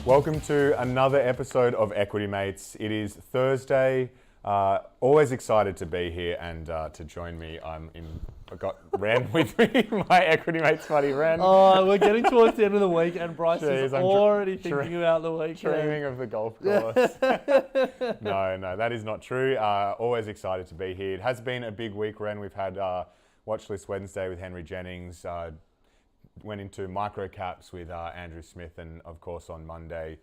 Welcome to another episode of Equity Mates. It is Thursday. Always excited to be here and to join me. I've got Ren with me, my Equity Mates buddy Ren. Oh, we're getting towards the end of the week and Bryce is I'm already thinking about the weekend. Dreaming of the golf course. No, that is not true. Always excited to be here. It has been a big week, Ren. We've had Watch List Wednesday with Henry Jennings. Went into microcaps with Andrew Smith, and of course on Monday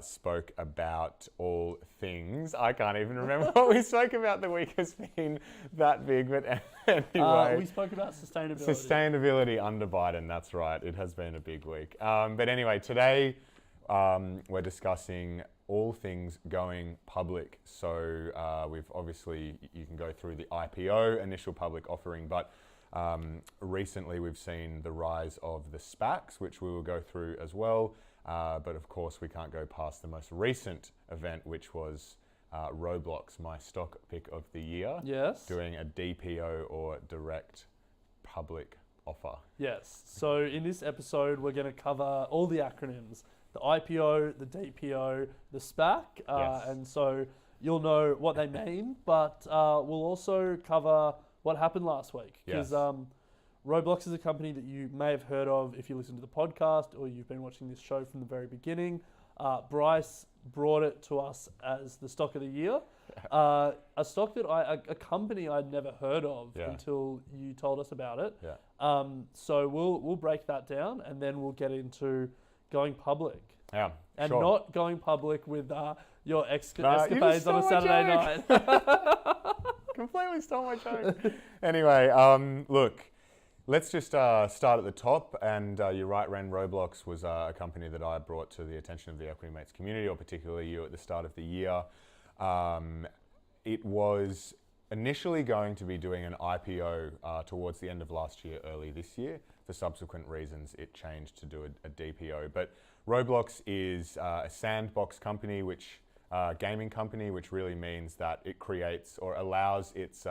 spoke about all things. I can't even remember what we spoke about. The week has been that big, but anyway. We spoke about sustainability. Sustainability under Biden, that's right. It has been a big week. But anyway, today we're discussing all things going public. So we've obviously, you can go through the IPO, initial public offering, but recently we've seen the rise of the SPACs, which we will go through as well. But of course, we can't go past the most recent event, which was Roblox, my stock pick of the year. Yes. Doing a DPO or direct public offer. Yes. So in this episode, we're going to cover all the acronyms: the IPO, the DPO, the SPAC. Yes. And so you'll know what they mean, but we'll also cover what happened last week. Because Roblox is a company that you may have heard of if you listen to the podcast or you've been watching this show from the very beginning. Bryce brought it to us as the stock of the year. A stock that a company I'd never heard of until you told us about it. Yeah. So we'll break that down and then we'll get into going public. Yeah. And sure. not going public with your escapades on a Saturday night. Completely stole my joke. Anyway, look, let's just start at the top. And you're right, Ren. Roblox was a company that I brought to the attention of the Equity Mates community, or particularly you at the start of the year. It was initially going to be doing an IPO towards the end of last year, early this year. For subsequent reasons, it changed to do a DPO. But Roblox is a sandbox company, which gaming company, which really means that it creates or allows its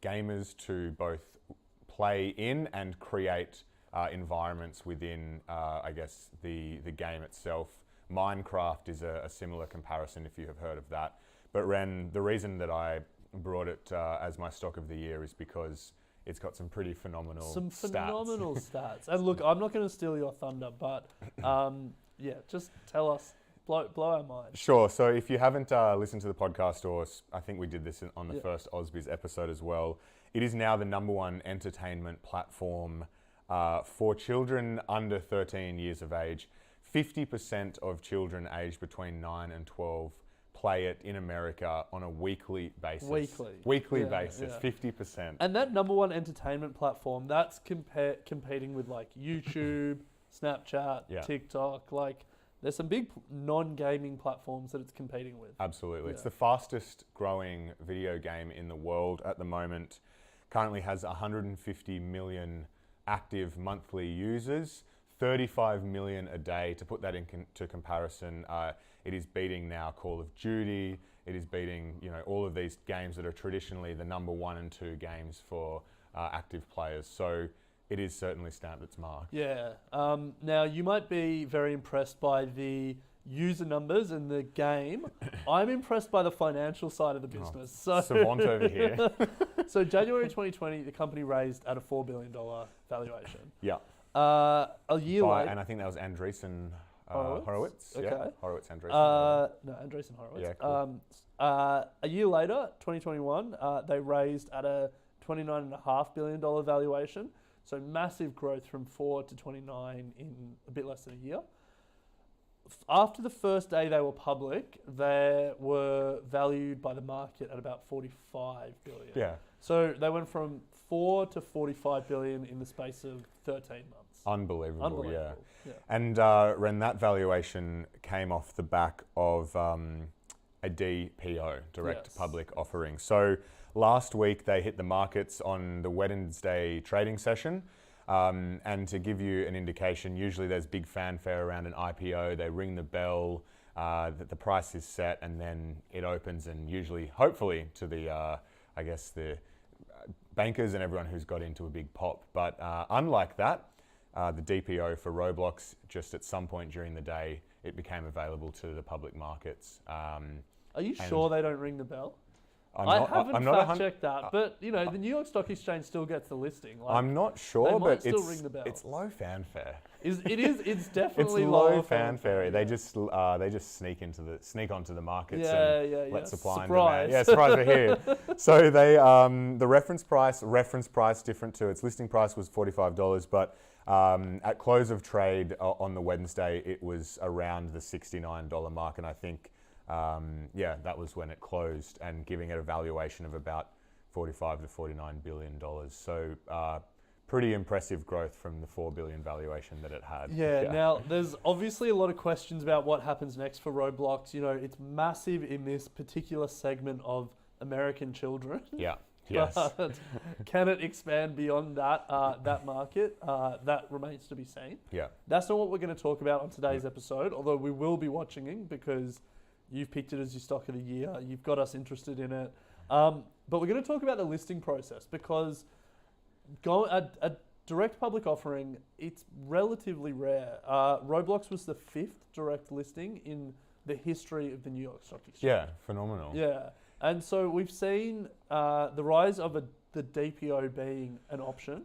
gamers to both play in and create environments within, I guess, the game itself. Minecraft is a similar comparison if you have heard of that. But Ren, the reason that I brought it as my stock of the year is because it's got some pretty phenomenal stats. And look, I'm not going to steal your thunder, but just tell us. Blow our mind. Sure. So if you haven't listened to the podcast, or I think we did this on the first AusBiz episode as well, it is now the #1 entertainment platform for children under 13 years of age. 50% of children aged between 9 and 12 play it in America on a weekly basis. Weekly basis, 50%. And that #1 entertainment platform, that's competing with like YouTube, Snapchat, TikTok, like... There's some big non-gaming platforms that it's competing with. Absolutely. Yeah. It's the fastest growing video game in the world at the moment. Currently has 150 million active monthly users, 35 million a day. To put that into comparison, it is beating now Call of Duty. It is beating, all of these games that are traditionally the #1 and 2 games for active players. So it is certainly stamped its mark. Yeah. Now, you might be very impressed by the user numbers in the game. I'm impressed by the financial side of the business. Savant over here. So January 2020, the company raised at a $4 billion valuation. Yeah. A year later... And I think that was Andreessen Horowitz. Okay. Yeah. Horowitz, Andreessen. No, Andreessen Horowitz. Yeah, cool. A year later, 2021, they raised at a $29.5 billion valuation. So massive growth from 4 to 29 in a bit less than a year. After the first day they were public, they were valued by the market at about 45 billion. Yeah. So they went from 4 to 45 billion in the space of 13 months. Unbelievable. Yeah. And Ren, that valuation came off the back of a DPO, direct public offering. So last week they hit the markets on the Wednesday trading session. And to give you an indication, usually there's big fanfare around an IPO. They ring the bell, that the price is set, and then it opens, and usually, hopefully, to the, the bankers and everyone who's got into a big pop. But unlike that, the DPO for Roblox, just at some point during the day, it became available to the public markets. Are you sure they don't ring the bell? I'm I not, haven't I'm not fact-checked that, but the New York Stock Exchange still gets the listing. Like, I'm not sure, they might but still ring the bell. it's low fanfare. It's definitely It's low low fanfare. Yeah. They just sneak onto the markets Yeah. let supply Surprise. and demand. Yeah, surprise, we're here. So they the reference price different to its listing price was $45, but at close of trade on the Wednesday, it was around the $69 mark, and I think that was when it closed, and giving it a valuation of about $45 to $49 billion. So pretty impressive growth from the $4 billion valuation that it had. Yeah. Now, there's obviously a lot of questions about what happens next for Roblox. It's massive in this particular segment of American children. Yeah. Yes. But can it expand beyond that market? That remains to be seen. Yeah. That's not what we're going to talk about on today's episode, although we will be watching it because you've picked it as your stock of the year. You've got us interested in it. But we're going to talk about the listing process because a direct public offering, it's relatively rare. Roblox was the 5th direct listing in the history of the New York Stock Exchange. Yeah, phenomenal. Yeah. And so we've seen the rise of the DPO being an option.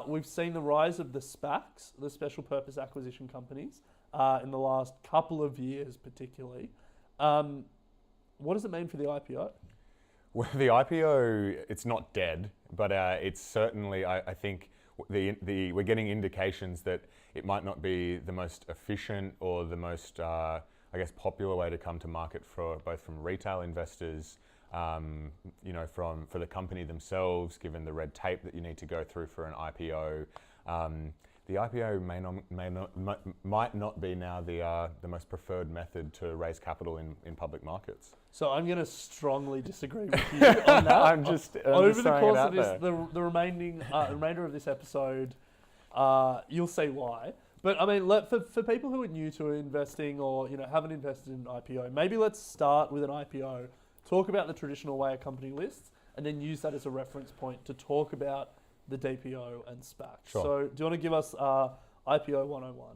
We've seen the rise of the SPACs, the special purpose acquisition companies, in the last couple of years particularly. What does it mean for the IPO? Well, the IPO, it's not dead, but it's certainly, I think, we're getting indications that it might not be the most efficient or the most, popular way to come to market for both from retail investors, for the company themselves, given the red tape that you need to go through for an IPO. The IPO might not be now the most preferred method to raise capital in public markets. So I'm going to strongly disagree with you on that. I'm just over the course of this, the remainder of this episode, you'll see why. But I mean, for people who are new to investing or haven't invested in an IPO, maybe let's start with an IPO, talk about the traditional way a company lists, and then use that as a reference point to talk about the DPO and SPAC. Sure. So do you want to give us IPO 101?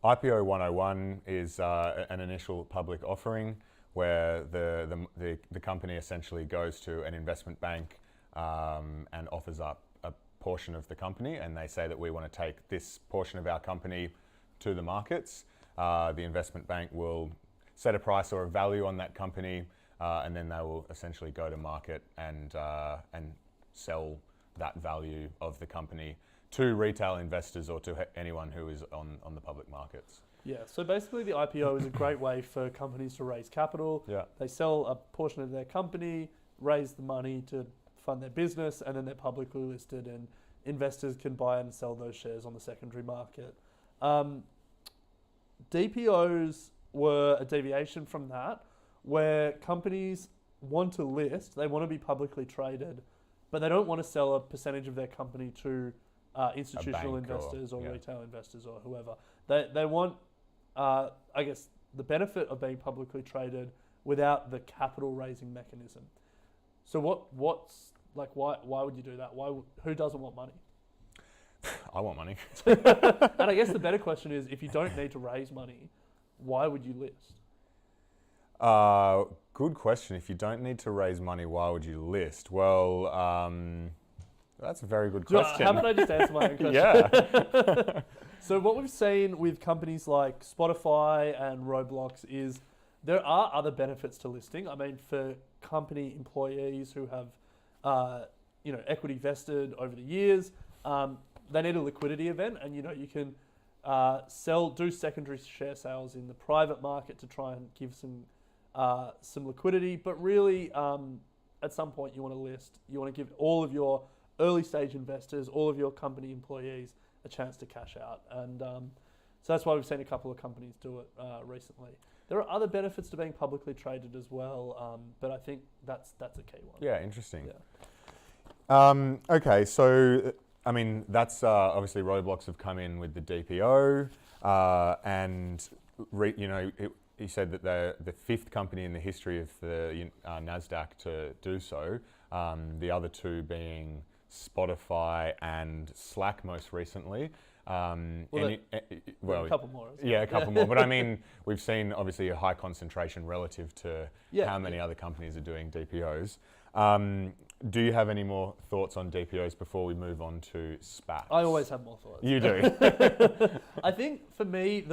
IPO 101 is an initial public offering where the company essentially goes to an investment bank and offers up a portion of the company, and they say that we want to take this portion of our company to the markets. The investment bank will set a price or a value on that company, and then they will essentially go to market and sell that value of the company to retail investors or to anyone who is on the public markets. Yeah, so basically the IPO is a great way for companies to raise capital. Yeah. They sell a portion of their company, raise the money to fund their business, and then they're publicly listed and investors can buy and sell those shares on the secondary market. DPOs were a deviation from that, where companies want to list, they want to be publicly traded, but they don't want to sell a percentage of their company to institutional investors or retail investors or whoever. They want, the benefit of being publicly traded without the capital raising mechanism. So why would you do that? Who doesn't want money? I want money. And I guess the better question is, if you don't need to raise money, why would you list? Good question. If you don't need to raise money, why would you list? Well, that's a very good question. How about I just answer my own question? Yeah. So what we've seen with companies like Spotify and Roblox is there are other benefits to listing. I mean, for company employees who have, equity vested over the years, they need a liquidity event, and you can do secondary share sales in the private market to try and give some liquidity. But really, at some point, you want to list. You want to give all of your early stage investors, all of your company employees, a chance to cash out, and so that's why we've seen a couple of companies do it recently. There are other benefits to being publicly traded as well, but I think that's a key one. Yeah, interesting. Yeah. Okay, so I mean that's obviously Roblox have come in with the DPO, and he said that they're the 5th company in the history of the NASDAQ to do so. The other two being Spotify and Slack most recently. Well, a couple more. Yeah, a couple more. But I mean, we've seen obviously a high concentration relative to how many other companies are doing DPOs. Do you have any more thoughts on DPOs before we move on to SPACs? I always have more thoughts. You do. I think for me,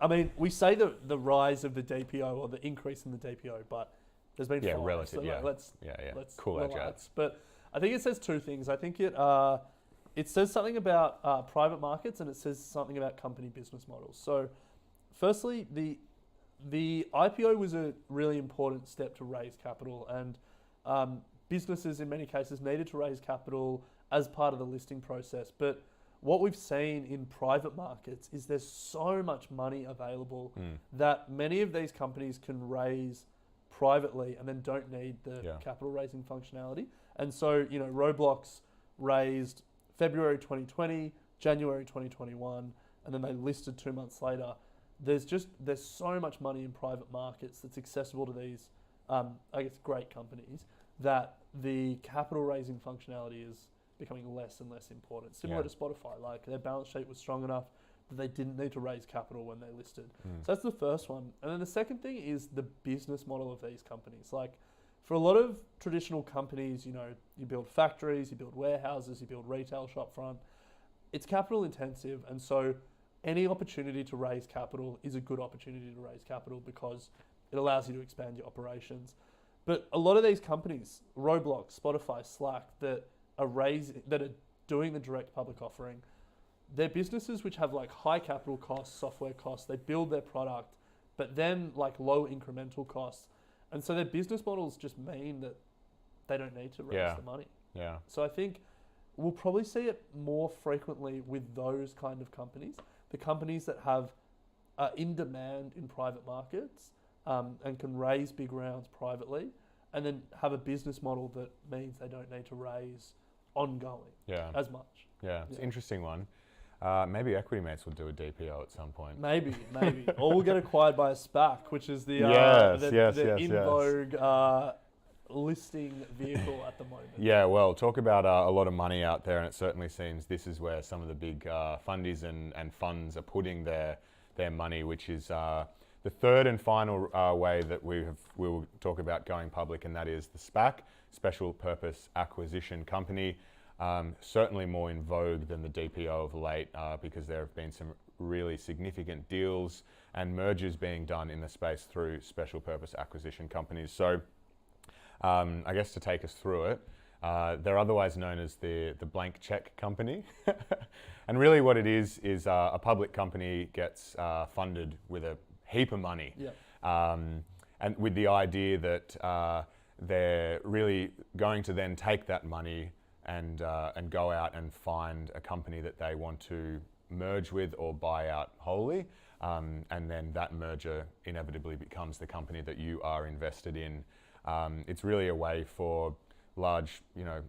I mean, we say the rise of the DPO or the increase in the DPO, but there's been five, relative. so let's cool relax. jets. But I think it says two things. I think it says something about private markets, and it says something about company business models. So, firstly, the IPO was a really important step to raise capital, and businesses in many cases needed to raise capital as part of the listing process. But what we've seen in private markets is there's so much money available that many of these companies can raise privately and then don't need the capital raising functionality. And so, Roblox raised February 2020, January 2021, and then they listed 2 months later. There's so much money in private markets that's accessible to these, great companies, that the capital raising functionality is becoming less and less important. Similar to Spotify, like their balance sheet was strong enough that they didn't need to raise capital when they listed. So that's the first one. And then the second thing is the business model of these companies. Like for a lot of traditional companies, you build factories, you build warehouses, you build retail shop front. It's capital intensive, and so any opportunity to raise capital is a good opportunity to raise capital because it allows you to expand your operations. But a lot of these companies, Roblox, Spotify, Slack, that are doing the direct public offering, they're businesses which have like high capital costs, software costs. They build their product, but then like low incremental costs. And so their business models just mean that they don't need to raise the money. Yeah. So I think we'll probably see it more frequently with those kind of companies, the companies that have in demand in private markets and can raise big rounds privately, and then have a business model that means they don't need to raise ongoing as much. Yeah, it's an interesting one. Maybe Equity Mates will do a DPO at some point. Maybe. Or we'll get acquired by a SPAC, which is the in vogue listing vehicle at the moment. Yeah, well, talk about a lot of money out there, and it certainly seems this is where some of the big fundies and funds are putting their money, which is the third and final way that we'll talk about going public, and that is the SPAC, Special Purpose Acquisition Company. Certainly more in vogue than the DPO of late because there have been some really significant deals and mergers being done in the space through special purpose acquisition companies. So I guess to take us through it, they're otherwise known as the blank check company. And really what it is a public company gets funded with a heap of money. And with the idea that they're really going to then take that money and go out and find a company that they want to merge with or buy out wholly, and then that merger inevitably becomes the company that you are invested in. It's really a way for large,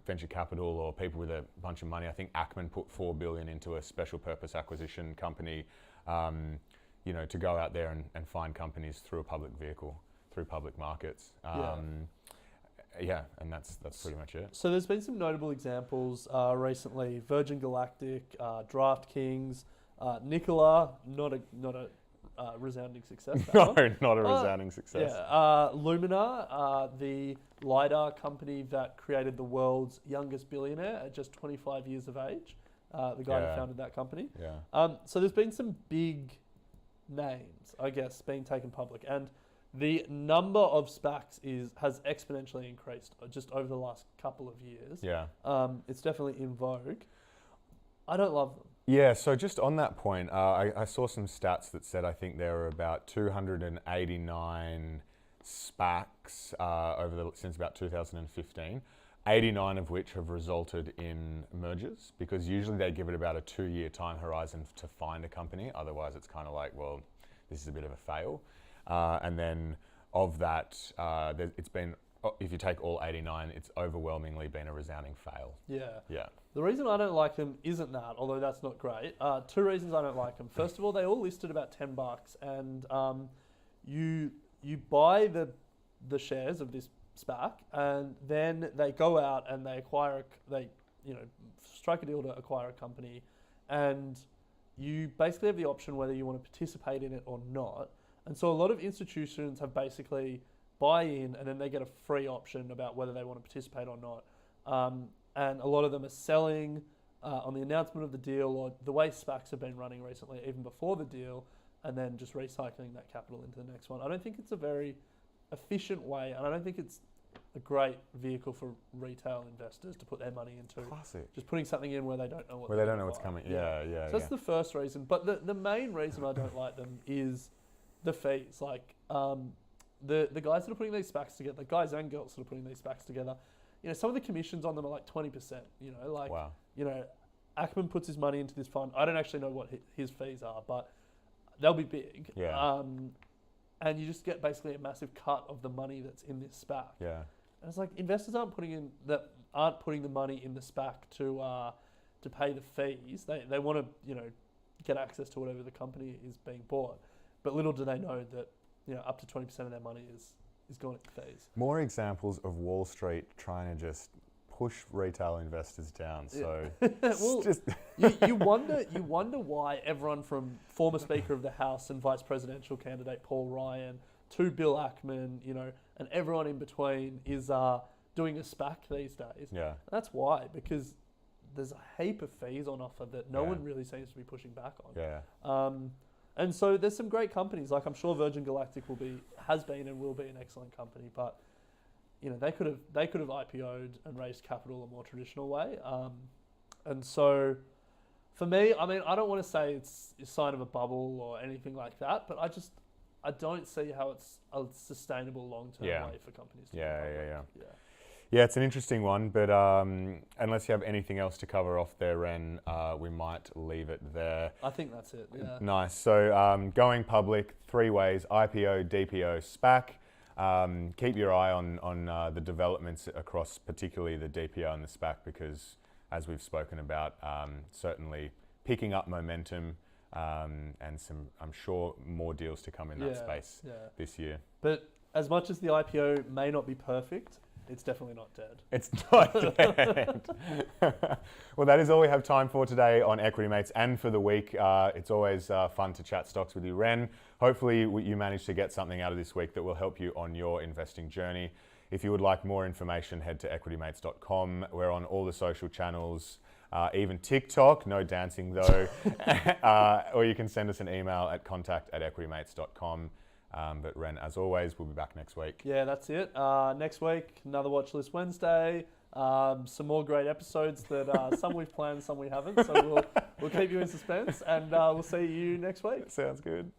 venture capital or people with a bunch of money. I think Ackman put $4 billion into a special purpose acquisition company, to go out there and find companies through a public vehicle, through public markets. And that's pretty much it. So there's been some notable examples recently: Virgin Galactic, DraftKings, Nikola, not a resounding success. Not a resounding success. Lumina, the LiDAR company that created the world's youngest billionaire at just 25 years of age, the guy who founded that company. So there's been some big names, I guess, being taken public, and the number of SPACs has exponentially increased just over the last couple of years. It's definitely in vogue. I don't love them. Yeah, so just on that point, I saw some stats that said I think there were about 289 SPACs since about 2015, 89 of which have resulted in mergers, because usually they give it about a 2-year time horizon to find a company. Otherwise, it's kind of like, well, this is a bit of a fail. And then of that, it's been, if you take all 89, it's overwhelmingly been a resounding fail. Yeah. The reason I don't like them isn't that, although that's not great. 2 reasons I don't like them. First of all, they all listed about $10, and you buy the shares of this SPAC, and then they go out and they strike a deal to acquire a company, and you basically have the option whether you want to participate in it or not. And so a lot of institutions have basically buy in and then they get a free option about whether they want to participate or not. And a lot of them are selling on the announcement of the deal, or the way SPACs have been running recently, even before the deal, and then just recycling that capital into the next one. I don't think it's a very efficient way, and I don't think it's a great vehicle for retail investors to put their money into. Classic. Just putting something in where they don't know what's coming. Yeah. So that's the first reason. But the main reason I don't like them is the fees. Like the guys that are putting these SPACs together, the guys and girls that are putting these SPACs together, some of the commissions on them are like 20%. Wow. Ackman puts his money into this fund. I don't actually know what his fees are, but they'll be big. Yeah. And you just get basically a massive cut of the money that's in this SPAC. Yeah. And it's like investors aren't putting the money in the SPAC to pay the fees. They want to get access to whatever the company is being bought, but little do they know that up to 20% of their money is going into fees. More examples of Wall Street trying to just push retail investors down. So well, you wonder why everyone from former Speaker of the House and Vice Presidential candidate Paul Ryan to Bill Ackman, and everyone in between is doing a SPAC these days. Yeah. That's why, because there's a heap of fees on offer that no one really seems to be pushing back on. Yeah. And so there's some great companies, like I'm sure Virgin Galactic has been and will be an excellent company, but they could have IPO'd and raised capital a more traditional way. And so for me, I mean, I don't want to say it's a sign of a bubble or anything like that, but I don't see how it's a sustainable long-term way for companies to Yeah, it's an interesting one, but unless you have anything else to cover off there, Ren, we might leave it there. I think that's it, yeah. Nice. So going public, 3 ways: IPO, DPO, SPAC. Keep your eye on the developments across particularly the DPO and the SPAC, because as we've spoken about, certainly picking up momentum and some, I'm sure, more deals to come in that space this year. But as much as the IPO may not be perfect, it's definitely not dead. It's not dead. Well, that is all we have time for today on Equity Mates and for the week. It's always fun to chat stocks with you, Ren. Hopefully you managed to get something out of this week that will help you on your investing journey. If you would like more information, head to equitymates.com. We're on all the social channels, even TikTok, no dancing though. Or you can send us an email at contact@equitymates.com. But Ren, as always, we'll be back next week. Yeah, that's it. Next week, another Watch List Wednesday. Some more great episodes that some we've planned, some we haven't. So we'll keep you in suspense, and we'll see you next week. Sounds good.